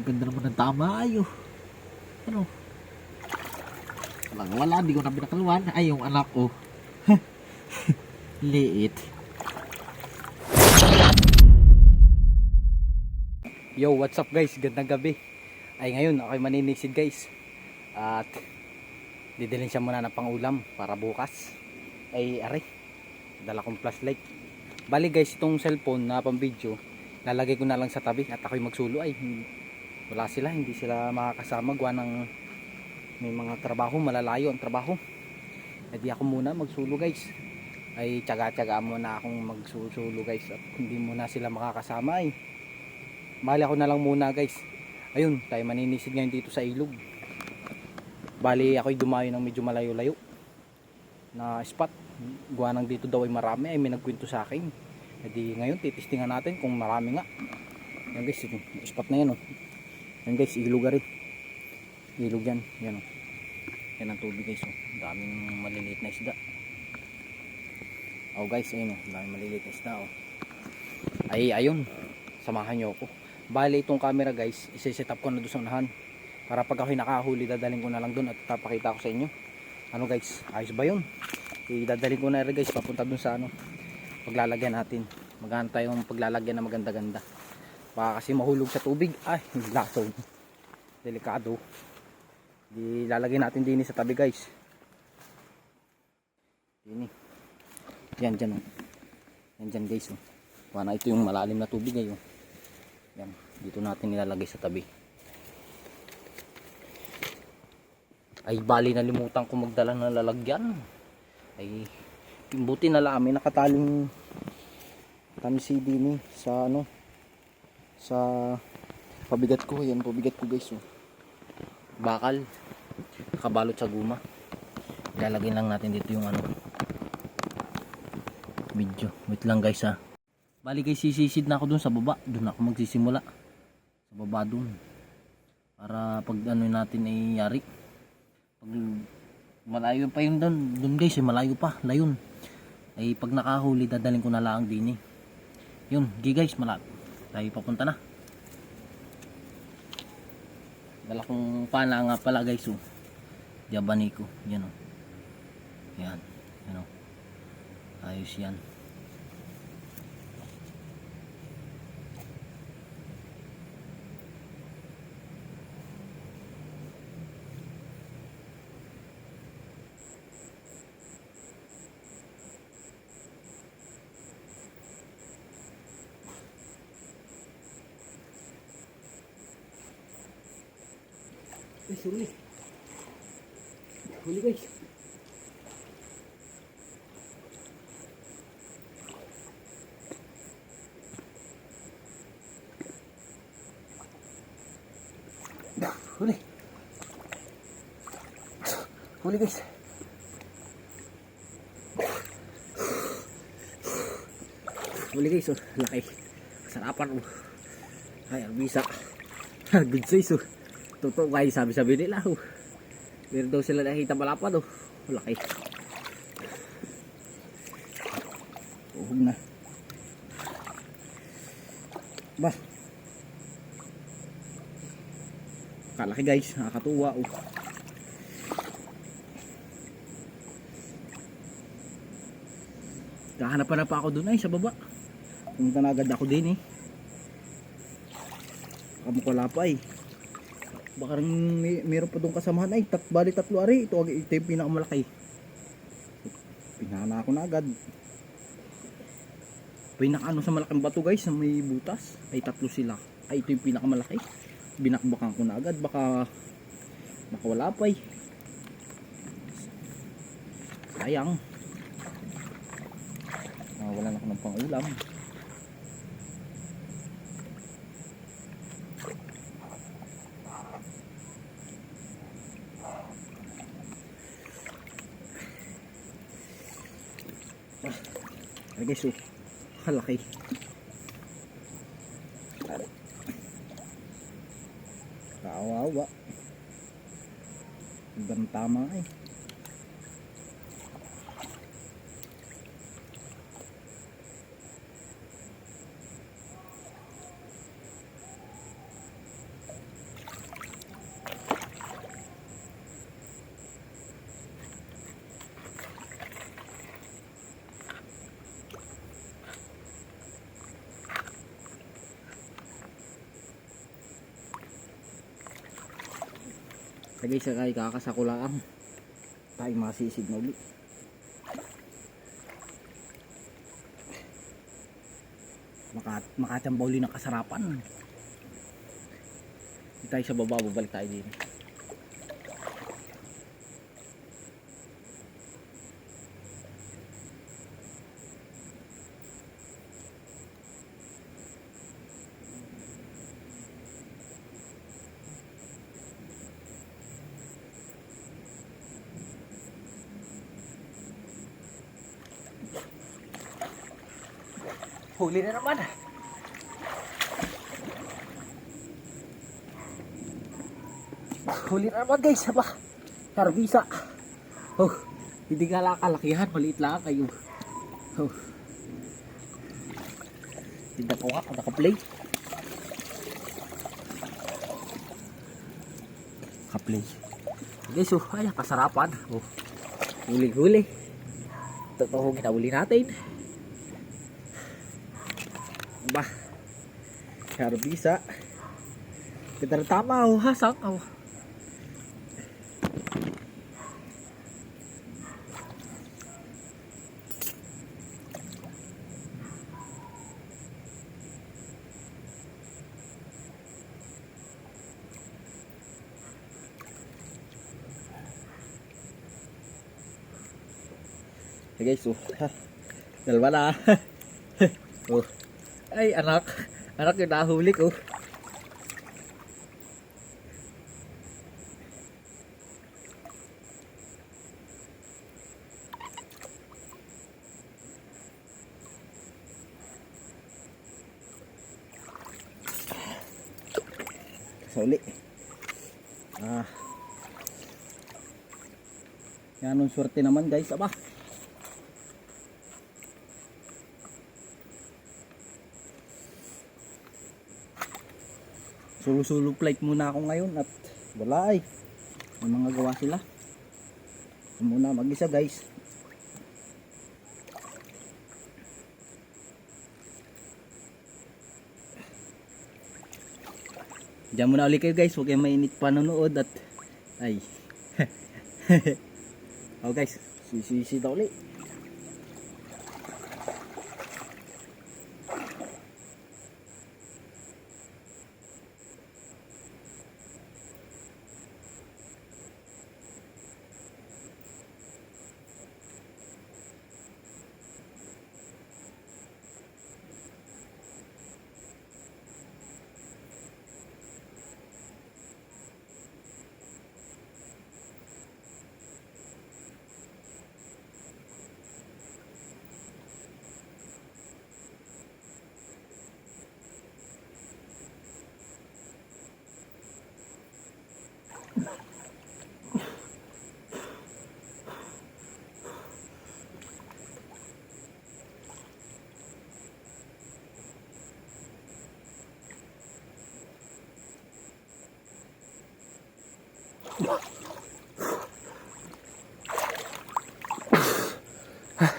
Ganda naman ng tama ayo. Ano? Walang wala, di ko na pinakaluan. Ay, yung anak ko. Liit. Yo, what's up guys? Gandang gabi. Ay ngayon, ako'y maninisid guys. At didilhin siya muna ng pangulam para bukas. Ay are, dala kong flashlight. Bali guys, itong cellphone na pang video, lalagay ko na lang sa tabi at ako'y magsulo. Ay wala sila, hindi sila makakasama gawa ng may mga trabaho, malalayo ang trabaho. Hindi ako muna magsulo guys. Ay tiyaga-tiyaga muna akong magsusulo guys at hindi muna sila makakasama ay. Bali ako na lang muna guys. Ayun, tayo maninisid ngayon dito sa ilog. Bali ako'y dumayo ng medyo malayo-layo na spot. Gawa ng dito daw ay marami, ay may nagkwento sa akin. Jadi ngayon titistingan natin kung marami nga. Yan guys, ito, spot na yan oh. Yan guys, ilog rin. Ilog yan, yan oh. Yan ang tubig guys oh. Daming maliliit na isda. Oh guys, ayun oh, daming maliliit na isda oh. Ay ayun, samahan nyo ako. Bali itong camera guys, isa-set up ko na doon sa unahan. Para pag ako'y nakahuli, dadaling ko na lang doon at papakita ko sa inyo. Ano guys, ayos ba yun? Idadaling ko na rin guys, papunta doon sa ano, paglalagyan natin. Maghanap tayong paglalagyan na maganda-ganda. Baka kasi mahulog sa tubig. Ay, laso. Delikado. Di lalagyan natin din sa tabi guys. Dini. Yan dyan oh. Yan dyan guys oh. Wana ito yung malalim na tubig ngayon. Yan, dito natin nilalagay sa tabi. Ay bali nalimutan ko magdala ng lalagyan. Ay buti na lang may nakataling kami CD ni sa ano, sa pabigat ko. Yan pabigat ko guys oh. Bakal nakabalot sa guma. Ilalagay lang natin dito yung ano, video. Wait lang guys ha. Bali guys, sisisid na ako dun sa baba. Dun ako magsisimula. Sa baba dun. Para pag ano natin ay yari. Pag malayo pa yun dun guys, malayo pa. Layon. Ay pag nakahuli, dadaling ko na lang din eh. Yun, di guys, malapit. Tayo papunta na. Dala kong pana nga pala guys oh. Diabani ko. Yan oh. Yan. Yan oh. Ayos yan. Guys, huli. Huli guys. Huli. Huli guys. Huli guys, oh, laki. Sarapan oh. Ay, albisa. Good size oh. Totoo guys, sabi-sabi nila oh. Meron daw sila nakita malapad oh. Laki. Uhog na. Ba. Kalaki guys, nakakatuwa oh. Kahanap na pa ako doon ay sa baba. Pumunta na agad ako din eh. Kamukula pa eh. Baka rin meron pa doon kasamahan ay bali tatlo ari. Ito yung pinakamalaki. Pinana ako na agad. Pinakaano sa malaking bato guys, sa may butas ay tatlo sila. Ay ito yung pinakamalaki. Binakbakan ko na agad, baka wala pa eh. Sayang. Wala na ako ng pangulam. Ay guys oh, kalaki. Kawawa. Ibang tama eh. Lagay sa kay kakasakulaang tayo masisid na uli. Makatamba uli ng kasarapan. Hindi tayo sa baba, babalik tayo din. Huli na naman. Huli na naman guys. Aba, karbisa. Oh, hindi ka kalakihan. Maliit lang kayo. Oh. Tinda ko nga. Naka-play. Naka-play. Guys, oh, ay, kasarapan. Oh, huli-huli. Totoo ginahuli natin. Bah, karbisa. Kita tama oh, hasang oh. Okay guys, oh, dalawa na. Oh. Ay, anak yung nahuli ko. Kasuli. Yan ang swerte naman guys, aba. Solo flight muna ako ngayon at wala ay. May mga gawa sila. Ako muna mag-isa guys. Diyan muna ulit kayo guys. Huwag kayong mainit panonood at ay. Oh guys, sisi daw ulit.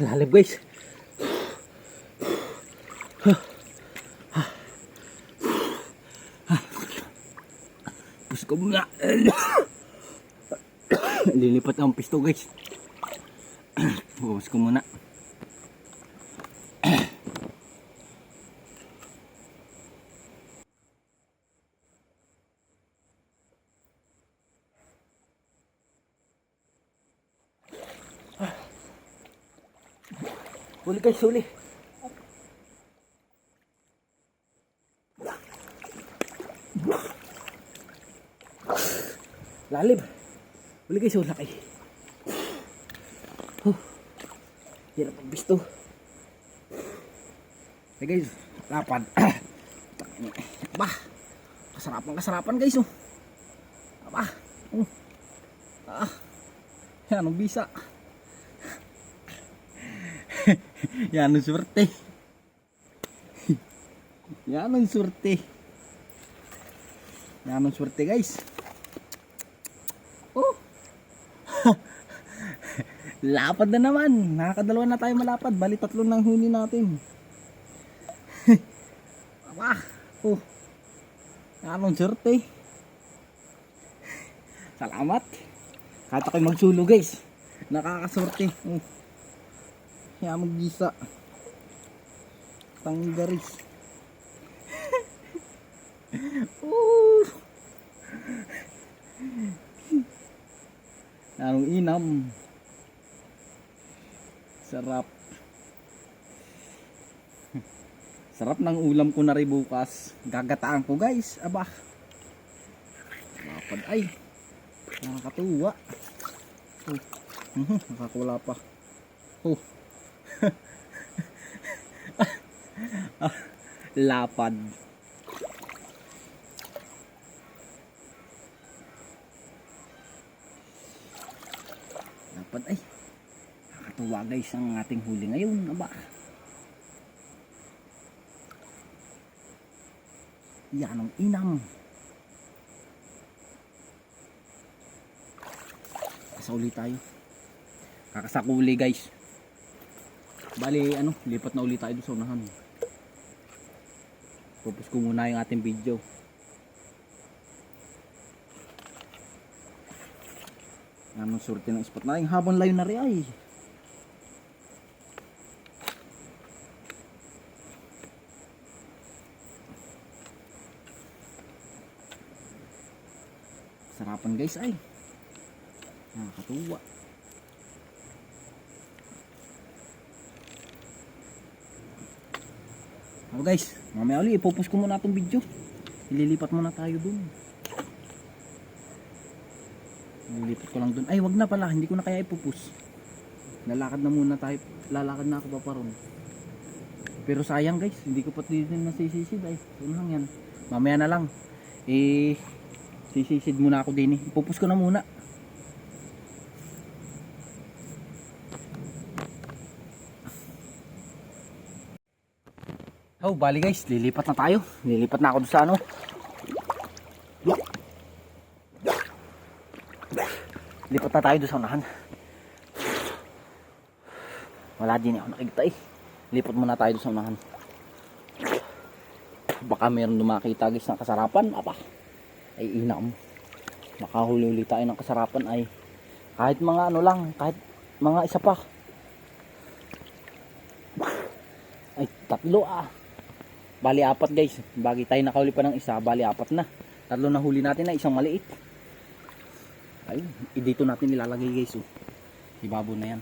Lalim guys. Pus ko muna. Lilipat ang pisto guys. Pus ko muna. Huli guys, huli. Lalim. Huli guys, huli laki. Hirap ang bisto. Hey guys, lapad. Bah, kasarapan guys oh. Bah. Yan ang bisa. Yan ang swerte. Yan ang swerte. Yan ang swerte guys. Oh. Lapad na naman. Nakakadalawa na tayo malapad. Bali 3 nang huni natin. Aba. Oh. Yan ang swerte. Salamat. Kahit ako'y magsulo guys. Nakakasorte. Kaya mag-gisa. Tanggaris. Anong inam. Sarap. Sarap ng ulam ko na rin bukas. Gagataan ko guys. Aba. Lapad ay. Nakakatuwa. Nakakawala pa. Lapad. Lapad ay. Nakakatuwa guys ang ating huli ngayon. Aba. Yan ang inam. Kasauli tayo. Kakasakuli guys. Bali lipat na ulit tayo doon sa unahan. Pupus ko muna yung ating video. Anong surte ng spot na yung habang layo na rin ay. Sarapan guys ay. Nakakatuwa. So guys, mamaya ulit ipupus ko muna itong video. Ililipat muna tayo dun. Ililipat ko lang dun. Ay wag na pala, hindi ko na kaya ipupus. Lalakad na muna tayo. Lalakad na ako pa ron. Pero sayang guys, hindi ko pati din nasisisid ay. Unang yan. Mamaya na lang. Sisisid muna ako din. Ipupus ko na muna. Oh, bali guys, lilipat na tayo. Lilipat na ako doon sa Lipat na tayo doon sa unahan. Wala din ako nakikita eh. Lipat muna tayo doon sa unahan. Baka mayroon dumakita guys ng kasarapan. Apa? Ay inam. Makahuli-huli tayo ng kasarapan ay kahit mga lang, kahit mga isa pa. Ay tatlo ah. Bali apat guys. Bagi tayo nakahuli pa ng isa, bali apat na. Tatlo na huli natin na isang maliit. Ayun, dito natin nilalagay guys. Ibabaw na yan.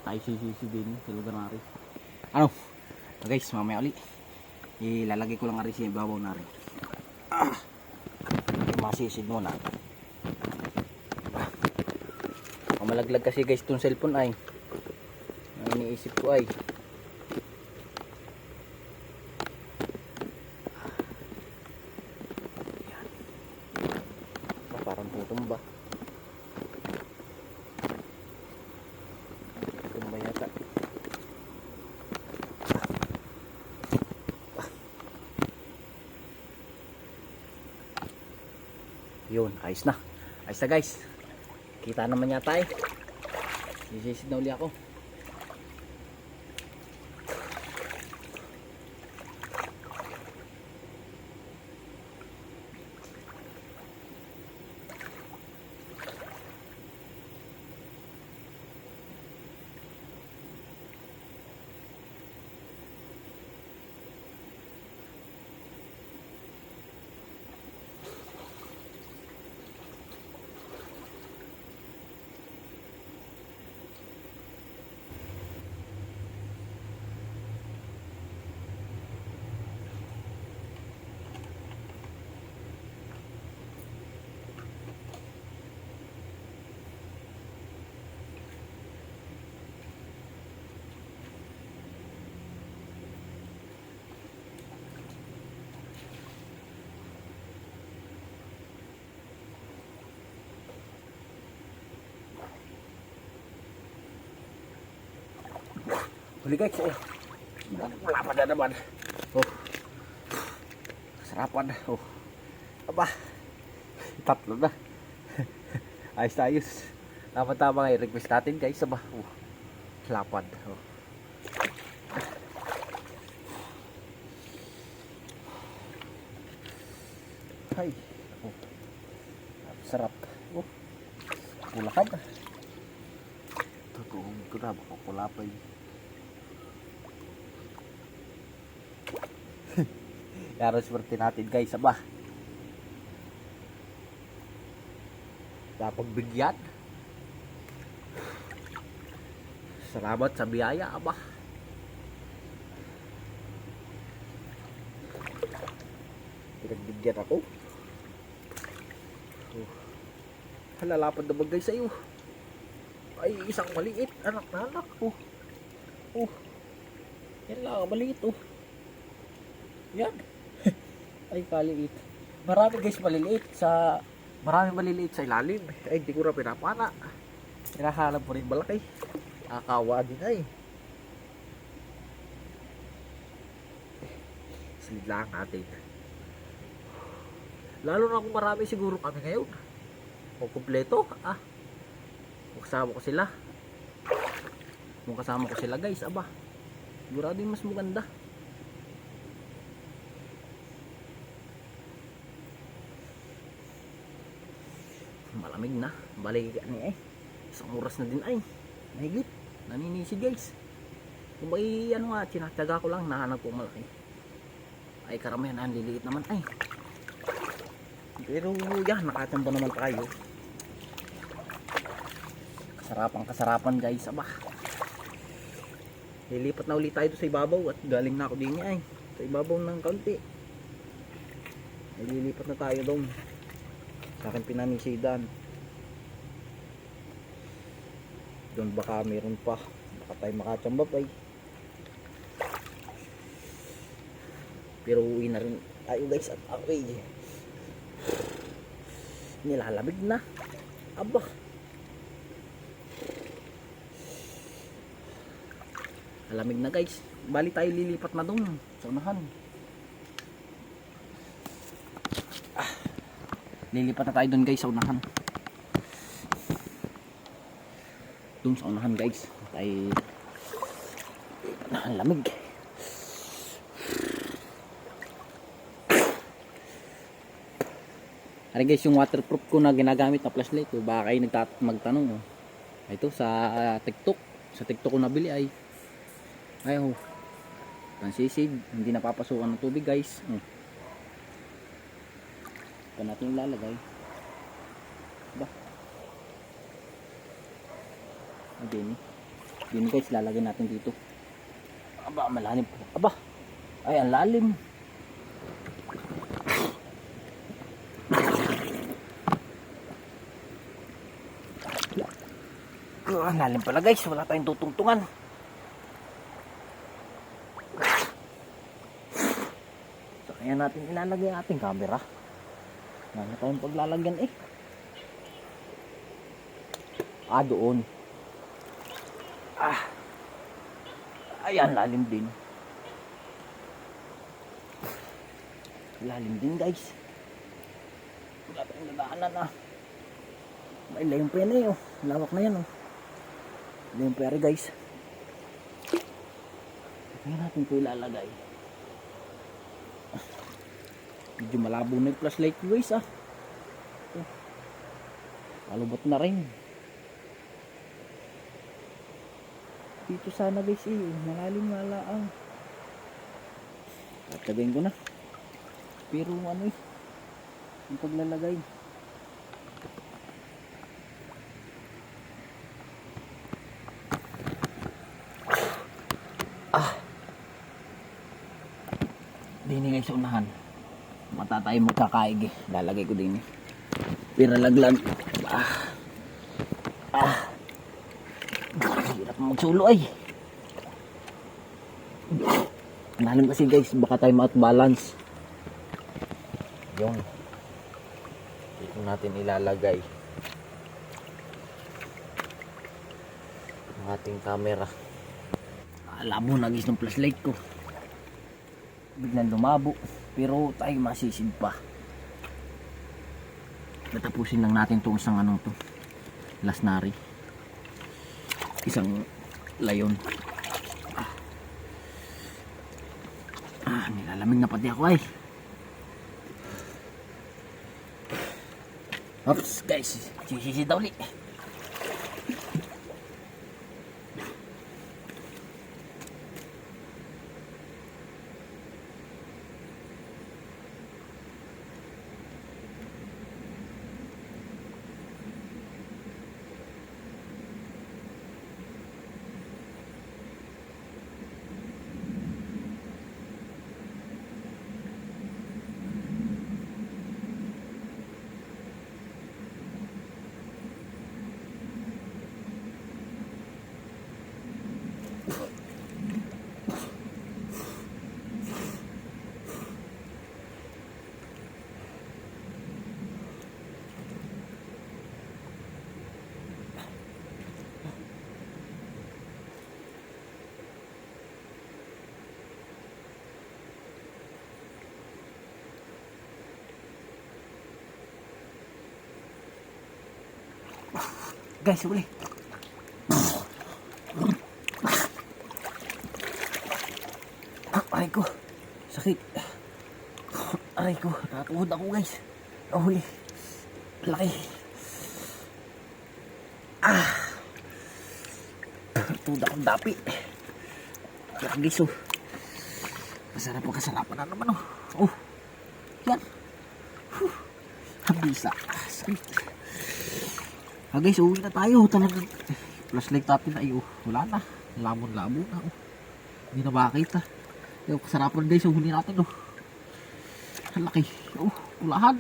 Tayo sisisi din sa lugar natin. Guys, mamaya ulit. Ilalagay ko lang rin sa ibabaw na rin. Masisid muna. Malaglag kasi guys itong cellphone ay. Ang iniisip ko ay parang tutumba. Tumba yata. Yun, ayos na. Ayos na guys. Kita naman yata eh. Sisisid na uli ako. Huli guys, wala pa na naman. Sarapan. Aba, tatlo na. Ayos. Dapat tama nga i-request natin guys. Aba, lapad. Ay, sarap. Oh, kulakad. Tutuong ko na, baka kulapay. Yaro swerte natin guys, aba. Dapat bigyan. Salamat sa biyaya, aba. Pinagbigyan ako. Halalapad na bagay sa'yo. Ay, isang maliit. Anak na anak. Yan lang, maliit. Yan. Ay, kaliit. Marami guys maliliit sa... Marami maliliit sa ilalim. Ay, hindi ko na pinapana. Hinahanap mo rin malaki. Akawa din ay. Silid lang natin. Lalo na kung marami siguro kami ngayon. O kumpleto. Kung kasama ko sila. Kung kasama ko sila guys, aba. Sigurado yung mas maganda. Malamig na. Balik ni isang oras na din ay. Mahigit. Naninisid guys. Kung may ano nga, tinataga ko lang, nahanap ko malaki. Ay karamihan ang liliit naman ay. Pero yan, nakatamba naman tayo. Kasarapan guys, aba. Lilipat na ulit tayo sa ibabaw at galing na ako din ay. Sa ibabaw ng kaunti. Ay lilipat na tayo doon. Sa akin pinanisidan. Doon baka meron pa. Baka tayo makachamba pa eh. Pero uwi na rin tayo guys at okay. Nilalamig na. Aba. Alamig na guys. Bali tayo lilipat na doon sa unahan. Lilipat na tayo doon guys sa unahan. Doon sa unahan guys. Ay lamig. Ari guys, yung waterproof ko na ginagamit na flashlight, baka kayo magtanong. Ito sa TikTok. Sa TikTok ko nabili ay. Ayaw. Pansisid, hindi napapasukan ng tubig guys. Pa natin ilalagay. Ba? Dini guys, lalagay natin dito. Aba, malalim. Aba. Ay, ang lalim. Ang lalim pala guys, wala tayong tutungtungan. So, kaya natin ilalagay ang ating camera. Wala tayong paglalagyan eh. Doon. Ayan, lalim din. Lalim din guys. Wala tayong nadaanan May layong pa yan eh oh. Lawak na yan oh. Layong pa yan guys. Kaya natin ito ilalagay. Medyo malabo na yung flashlight guys Malubot na rin. Dito sana guys malalim nga laang. Tatagayin ko na. Pero ano yung paglalagay. Dini guys sa unahan. Mata tayo magkakaig lalagay ko din Pero laglag. Hirap magsulo ay. Malalim kasi guys, baka tayo ma-balance. Yung dito natin ilalagay ang ating camera. Labo na guys ng flashlight ko. Biglang lumabo, pero tayo masisid pa. Natapusin lang natin itong isang lasnari. Isang layon. Nilalamig na pati ako ay. Ops, guys. Sisisi daw ulit. Guys, uli. Aray ko. Sakit. Aray ko. Natuhod ako guys. Nahuli. Laki. Tuhod akong dapi. Yan guys oh. Masarap ang kasarapan na naman oh. Oh. Yan. Habisa. Sakit. Guys, uwi na tayo. Talagang flashlight natin ay wala na. Lamon-labo na. Hindi na makita. Yung kasarapan guys, huli natin. Ang laki. Ulahan.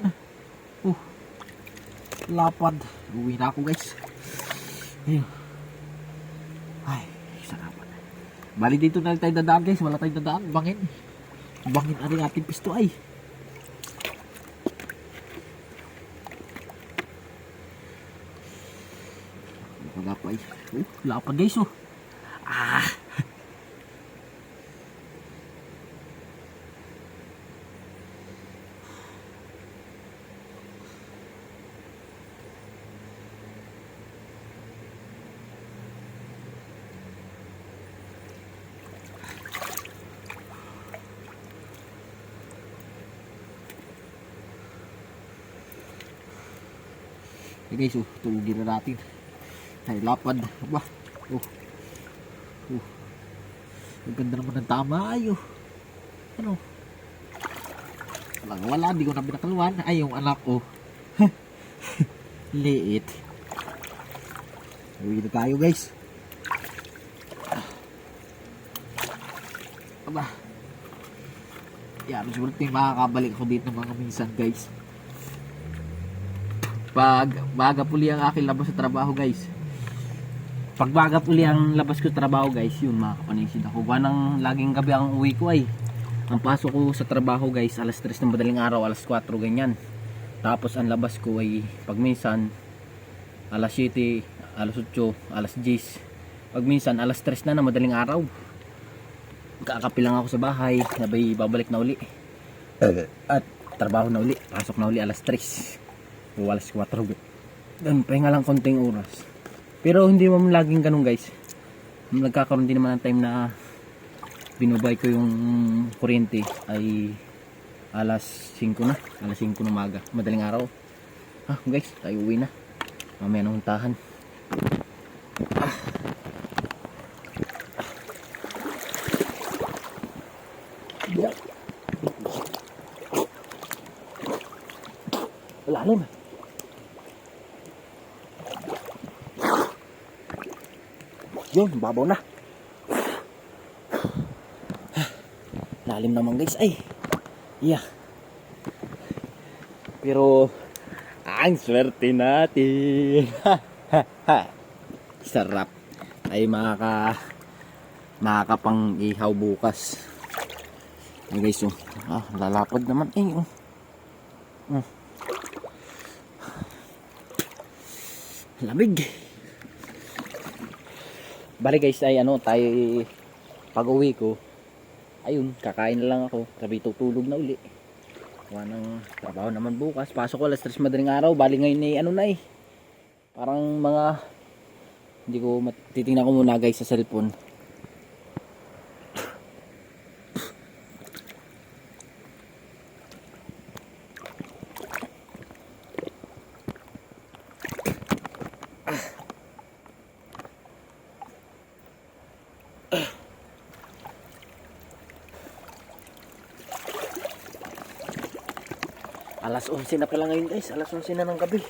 Lapad. Uwi na ako guys. Ayun. Ay, sarapan. Bali dito na tayo dadaan guys. Wala tayong dadaan. Bangin. Bangin ang ating pisto ay. Wala pa ay. Lapad guys oh. Guys oh, tulugin na natin. Ay, lapad. Aba. Ang ganda naman ng tama. Ay, ano? Wala. Hindi ko na pinakaluan. Ay, yung anak ko. Liit. Uwi na tayo, guys. Aba. Yan, siguro ito yung makakabalik ako dito mga minsan, guys. Pag baga puli ang aking labas sa trabaho, guys. Pag baga uli ang labas ko trabaho guys, yun makakapanisid ako. Banang laging gabi ang uwi ko ay. Ang pasok ko sa trabaho guys, alas 3 ng madaling araw, alas 4 ganyan. Tapos ang labas ko ay pag minsan alas 7, alas 8, alas 10. Pag minsan alas 3 na madaling araw. Kakapi lang ako sa bahay, nabay babalik na uli. At trabaho na uli, pasok na uli alas 3 o alas 4. Ganun, pahinga lang konting oras. Pero hindi mo laging ganun guys. Nagkakaroon din naman ng time na binubay ko yung kuryente ay alas 5 na. Alas 5 ng umaga. Madaling araw. Guys, tayo uwi na. Mamaya na huntahan. Lalim. Yun, babaw na. Lalim naman guys. Ay. Yeah. Pero ang swerte natin. Sarap. Ay makakapang ihaw bukas. Ay guys, lalapad naman lamig. Bali guys ay tayo pag uwi ko ayun, kakain na lang ako, sabi tutulog na uli. Wala nang trabaho naman bukas. Pasok ko alas 3 madaling araw. Bali ngayon parang mga hindi ko titingnan ko muna guys sa cellphone. Alas 11 na pala ngayon guys. Alas 11 na ng gabi.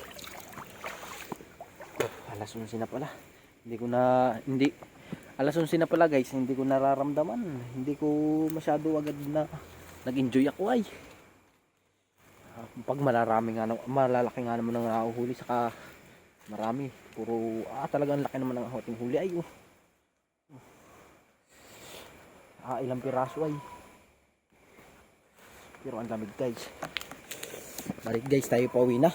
Oh, alas 11 na pala. Hindi alas 11 na pala guys. Hindi ko nararamdaman. Hindi ko masyado agad na nag-enjoy ako ay. Pag malalaki nga naman ang nahuhuli, saka marami. Puro talagang laki naman ang ating huli ay. Ilang piraso ay. Pero ang lamig guys. Balik guys, tayo pauwi na.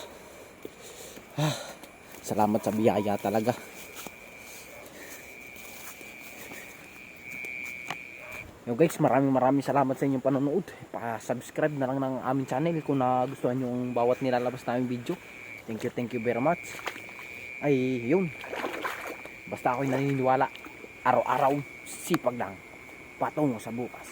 Salamat sa biyaya talaga. Yo guys, maraming salamat sa inyong panonood. Pa-subscribe na lang ng aming channel kung nagustuhan nyo ang bawat nilalabas naming video. Thank you very much. Ay, yun. Basta ako'y naniniwala. Araw-araw, sipag lang. Patungo sa bukas.